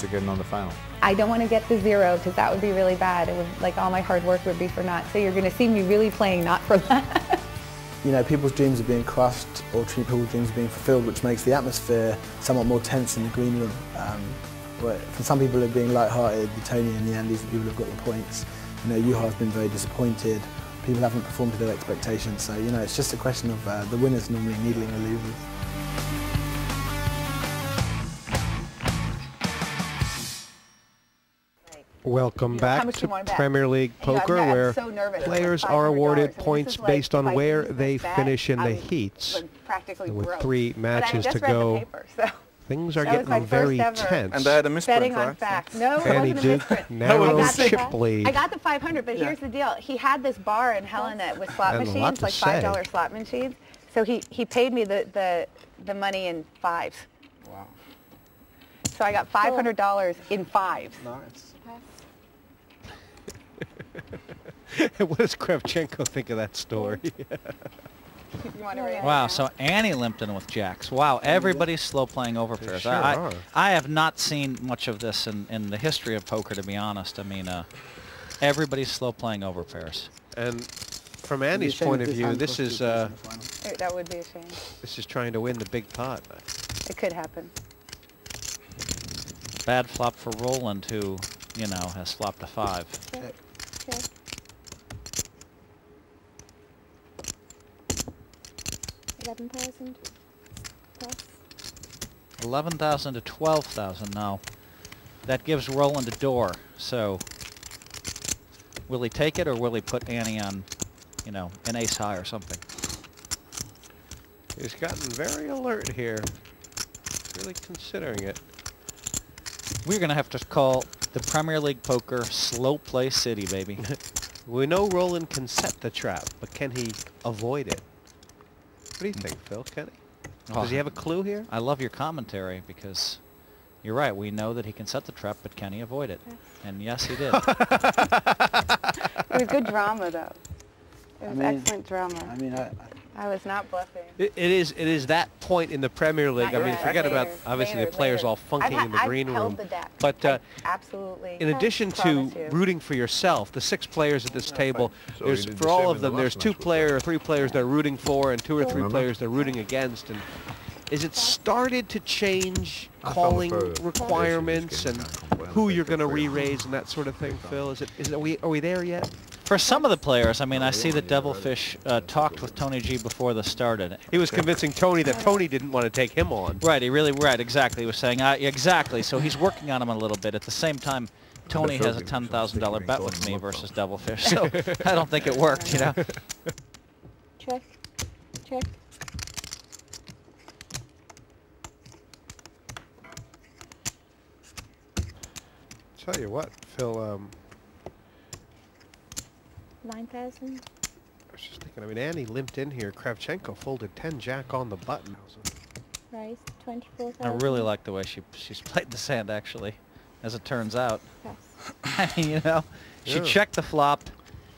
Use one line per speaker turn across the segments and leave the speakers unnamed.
of getting on the final?
I don't want to get the 0 because that would be really bad. It would, like, all my hard work would be for naught. So you're going to see me really playing not for that.
You know, people's dreams are being crushed or people's dreams are being fulfilled, which makes the atmosphere somewhat more tense in the green room. But for some people are being light-hearted, Tony and the Andes, the people have got the points. You know, Juha's been very disappointed. People haven't performed to their expectations. So, you know, it's just a question of the winners normally needling the losers.
Welcome back to Premier League Poker, where players are awarded points based on where they finish in the heats. With 3 matches to go, things are getting very tense.
And I had a misprint,
right? No,
Annie
it wasn't a
Duke
misprint.
narrows chip lead.
I got the 500, but here's the deal. He had this bar in Helena with slot machines, like $5 slot machines. So he paid me the money in 5s.
Wow.
So I got $500 in 5s.
Nice.
What does Kravchenko think of that story?
Wow, so Annie limped in with jacks. Wow, everybody's slow playing over pairs.
Sure
I have not seen much of this in the history of poker, to be honest. I mean, everybody's slow playing over pairs.
And from Annie's point of view, this is
that would be a shame.
this is trying to win the big pot.
It could happen.
Bad flop for Roland, who, you know, has flopped a 5.
Check. 11,000 plus.
11,000 to 12,000 now. That gives Roland a door. So will he take it, or will he put Annie on, you know, an ace high or something?
He's gotten very alert here. Really considering it.
We're going to have to call the Premier League Poker slow play city, baby.
We know Roland can set the trap, but can he avoid it? What do you think, Phil? Can he? Does he have a clue here?
I love your commentary, because you're right. We know that he can set the trap, but can he avoid it? And yes, he did.
It was good drama, though. It was excellent drama.
I mean,
I was not bluffing.
It is that point in the Premier League. I mean, forget about obviously the players all funking in the green room. But
absolutely.
in addition to rooting for yourself, the 6 players at this table, there's for all of them, there's 2 players or 3 players they're rooting for, and 2 or 3 players they're rooting against. And is it started to change calling requirements and who you're going to re-raise and that sort of thing, Phil? Are we there yet?
For some of the players, I mean, I see that Devilfish talked with Tony G before this started.
He was convincing Tony that Tony didn't want to take him on.
Right, exactly. He was saying, exactly, so he's working on him a little bit. At the same time, Tony has a $10,000 bet with me versus Devilfish, so I don't think it worked, you know.
Check.
Tell you what, Phil,
9,000.
I was just thinking, I mean, Annie limped in here. Kravchenko folded 10 jack on the button.
Raise 24,000.
I really like the way she's played this hand, actually, as it turns out.
Yes.
I mean, you know, she checked the flop,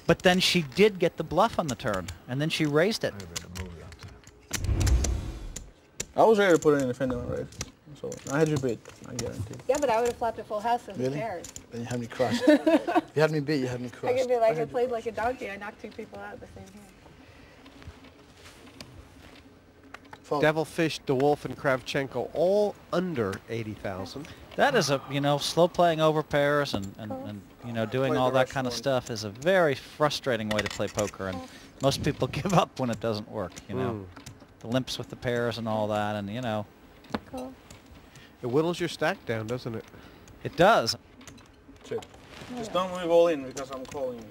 but then she did get the bluff on the turn, and then she raised it.
I was ready to put it in the fender on raise. So I had you beat, I guarantee.
Yeah, but I would have flopped a full house of
Really?
pairs.
Then you had me crushed. If you had me beat, you had me crushed.
I could be like, I played like a donkey. I knocked 2 people out at the same hand.
Devilfish, DeWolf, and Kravchenko all under 80,000.
That is a, you know, slow playing over pairs and you know, doing all that kind of stuff is a very frustrating way to play poker, and most people give up when it doesn't work, you know. The limps with the pairs and all that, and, you know.
Cool.
It whittles your stack down, doesn't it?
It does.
Shit. Just don't move all in because I'm calling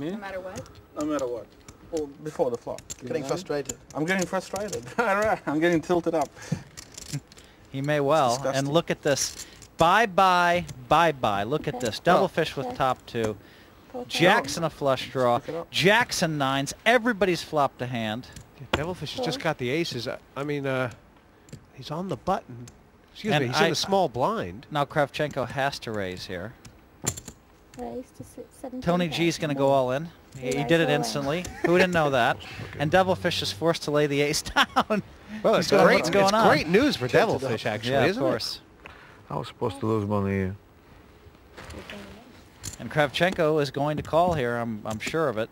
you.
No matter what?
No matter what. Well, before the flop.
Getting frustrated.
I'm getting frustrated. I'm getting tilted up.
He may well. And look at this. Bye-bye, bye-bye. Look at this. Devilfish with top 2. Jacks and a flush draw. Jacks and 9s. Everybody's flopped a hand.
Devilfish has just got the aces. I mean, he's on the button. Excuse me, he's in a small blind.
Now Kravchenko has to raise here.
Raise to 17.
Tony G's going to go all in. He did it instantly. Who didn't know that? And Devilfish is forced to lay the ace down.
Well, it's
great
news for Devilfish, actually,
yeah,
isn't
of course.
I was supposed to lose money here.
And Kravchenko is going to call here. I'm sure of it.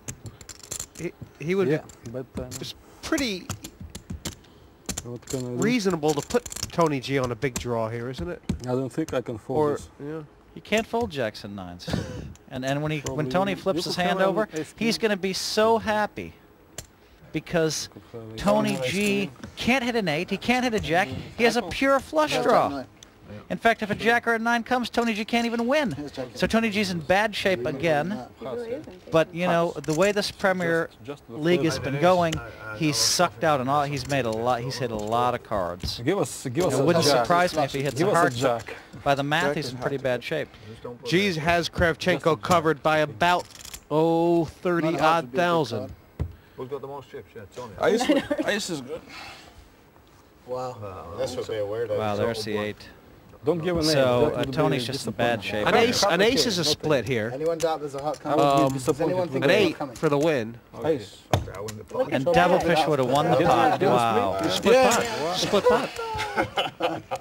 He would
Yeah,
be
but
it's pretty
what can I do?
reasonable to put Tony G on a big draw here, isn't it?
I don't think I can fold
Or
this.
yeah.
You can't fold jacks and nines. and when
Probably
Tony
you
flips
could
his hand
have
over,
ace
he's
king.
going to be so happy because Tony G can't hit an 8, he can't hit a jack, he has a pure flush draw. In fact, if a jack or a 9 comes, Tony G can't even win. So Tony G's in bad shape again. But you know, the way this Premier League has been going, he's sucked out and all. He's made a lot. He's hit a lot of cards.
Give us
It
a
wouldn't
jack.
surprise me if he hits
Give
a
us a
hard.
jack.
By the math, he's in pretty bad shape.
G's has Kravchenko covered by about 30-odd thousand.
Who's got the most chips? Yeah, Tony.
Ace is good.
Wow.
This would be a weird
Wow,
idea.
there's the 8.
Don't give an ace.
So
That would
Tony's
be
just in bad shape.
An ace is a split here.
Anyone doubt there's a hot
I
coming?
would be
Does anyone
disappointed.
think
An
there's a
8
coming?
for the win.
Ace.
Okay, I wouldn't have played.
And Devilfish would have won the pot. Wow.
Split pot. Split pot.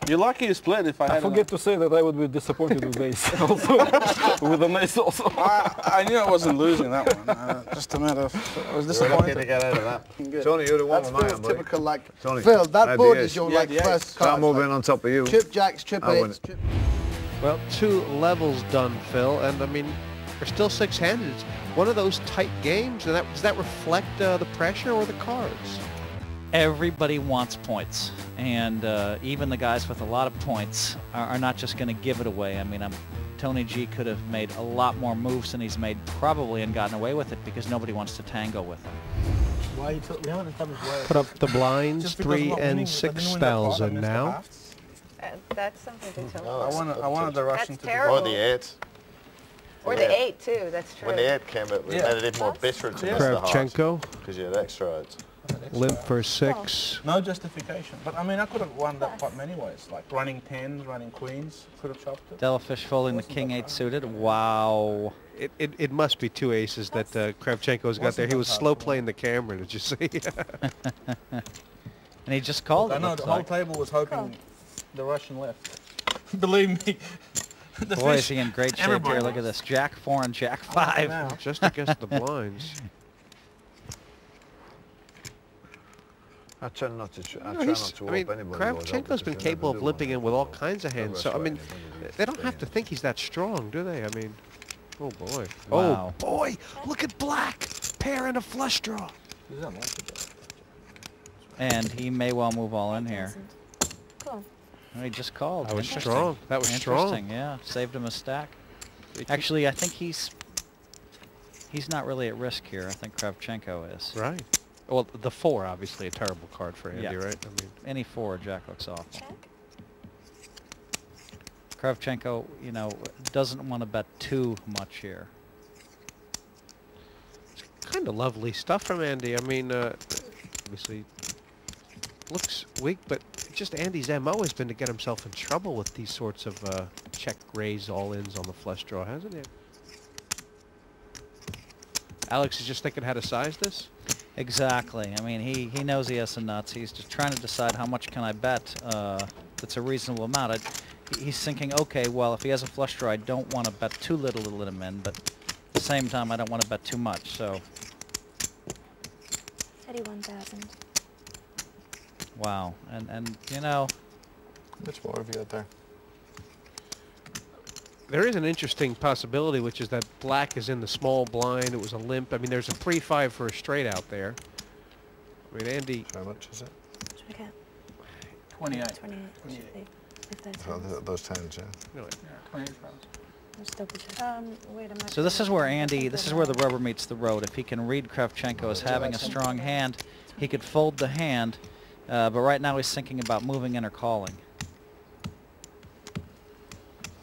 You're lucky you split. If I
I
had
forget to say that I would be disappointed with ace also. With an ace also.
I knew I wasn't losing that one. Just a matter of I was
You were lucky to
disappointed.
get out of that.
Good.
Tony, you're the one
That's
with my
Phil's
hand, buddy.
typical, like,
Tony,
Phil,
I had
that
the
board
ace.
is your,
Yeah,
like,
the ace.
first
So I'm
card.
moving
Like,
on top of you.
chip jacks, chip
I win
eights,
it.
chip...
Well, 2 levels done, Phil, and I mean, we're still 6-handed. It's one of those tight games, and does that reflect the pressure or the cards?
Everybody wants points, and even the guys with a lot of points are not just going to give it away. I mean, Tony G could have made a lot more moves than he's made probably and gotten away with it because nobody wants to tango with him.
Why you took... We haven't established where...
Put up the blinds, 3 and 6,000 now.
That's something to tell.
I wanted the Russian
That's
to be
terrible.
Or the 8.
Or the 8 too. That's true.
When the 8 came, it made it even more bitter to miss the heart.
Kravchenko,
Because you had extra odds.
limp for 6.
No justification. But I mean, I could have won that pot many ways. Like running 10s, running queens. Could have chopped it.
Devilfish folding the king 8 suited. Wow.
It must be 2 aces that Kravchenko's got there. He was slow playing the camera, did you see?
And he just called
I
it.
know,
looks
the whole
like.
table was hoping the Russian left. Believe me. The
Boy, is
fish-
he in great shape
everybody
here. Look at
wants.
this. Jack 4 and Jack 5.
Now.
Just against the blinds.
I try not to. I
No,
try
he's-
not to
I mean,
anybody.
Kravchenko's been capable of limping in with all kinds of hands. So I mean, they don't have to think he's that strong, do they? I mean, oh boy.
Wow.
Oh boy! Look at black pair and a flush draw.
And he may well move all in here.
Cool.
Oh, he just called.
That was
Interesting.
strong. That was strong.
Interesting, yeah. Saved him a stack. Actually, I think he's not really at risk here. I think Kravchenko is.
Right. Well, the 4 obviously a terrible card for Andy,
Yeah.
right? I mean,
Any 4, Jack looks awful. Kravchenko, you know, doesn't want to bet too much here.
kind of lovely stuff from Andy. I mean, obviously looks weak, but just Andy's MO has been to get himself in trouble with these sorts of check raise all-ins on the flush draw, hasn't he? Alex is just thinking how to size this?
Exactly. I mean, he knows he has some nuts. He's just trying to decide how much can I bet that's a reasonable amount. He's thinking, okay, well, if he has a flush draw, I don't want to bet too little to let him in, but at the same time, I don't want to bet too much, so...
31,000.
Wow. And you know...
Which more have you got there?
There is an interesting possibility, which is that black is in the small blind. It was a limp. I mean, there's a pre-5 for a straight out there. I mean, Andy...
How much is it?
What should we get?
28.
28. Should be. If there's
Oh, those tens, yeah.
Really.
Yeah, 28,000.
Let's double check.
Wait a minute.
So this is where Andy, this is where the rubber meets the road. If he can read Kravchenko as having a strong hand, he could fold the hand, but right now he's thinking about moving in or calling.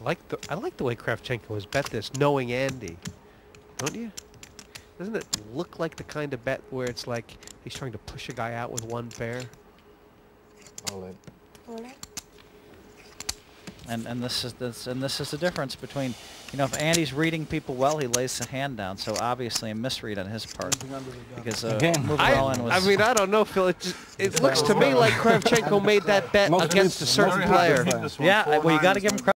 I like the way Kravchenko has bet this, knowing Andy. Don't you? Doesn't it look like the kind of bet where it's like he's trying to push a guy out with one pair?
All in.
All in.
And this is the difference between, you know, if Andy's reading people well, he lays the hand down. So obviously a misread on his part. Because moving all in was.
I mean, I don't know, Phil. It looks to me like Kravchenko made that bet against a certain player.
Yeah, well, you got to give him credit.